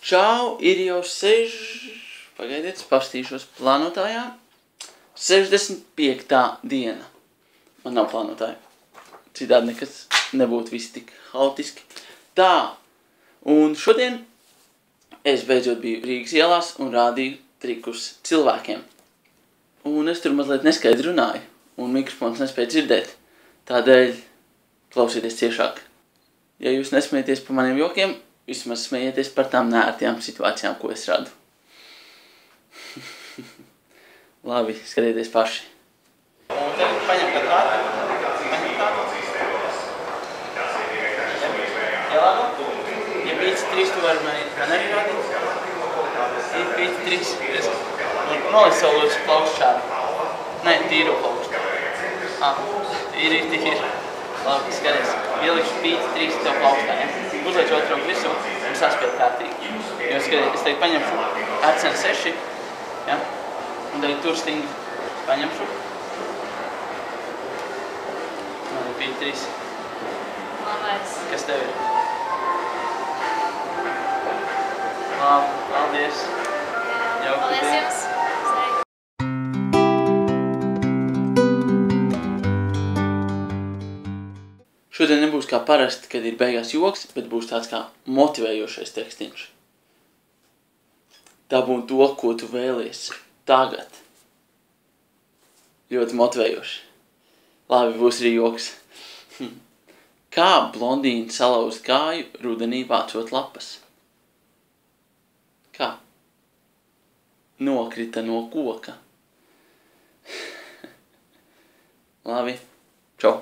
Čau, ir jau pagaidiet, pastīšos plānotājā. 65. diena. Man nav plānotāja. Citādi nekas nebūtu viss tik haotiski. Tā, un šodien es beidzot biju Rīgas ielās un rādīju trikus cilvēkiem. Un es tur mazliet neskaidri runāju, un mikrofons nespēja dzirdēt. Tādēļ klausieties ciešāk. Ja jūs nesmieties par maniem jokiem, vismaz smējieties par tām neērtajām situācijām, ko es radu. Labi, skatieties paši. Un tagad paņem kādu vārdu. Paņem kādu. Ielāgo. Ja pīci 3, tu vari man arī rādīt. Ir pīci 3. Un nolic savu lūdzu plaukstu šādu. Nē, tīro plaukstu. Ir. Labi, skaties. Ielikšu pīci 3 tev plaukstā, ja? Uzliec otru roku visu un saspied kārtīgi. Jo skaties, es tagad paņemšu RCN 6, ja? Un tagad tur stingri paņemšu. Man ir pīci 3. Labais. Kas tev ir? Labi, paldies. Paldies jums. Šodien nebūs kā parasti, kad ir beigās joks, bet būs tāds kā motivējošais tekstiņš. Dabūn to, ko tu vēlies. Tagad. Ļoti motivējoši. Labi, būs arī joks. Kā blondīni salauzt kāju rudenī vācot lapas? Kā? Nokrita no koka. Labi. Čau.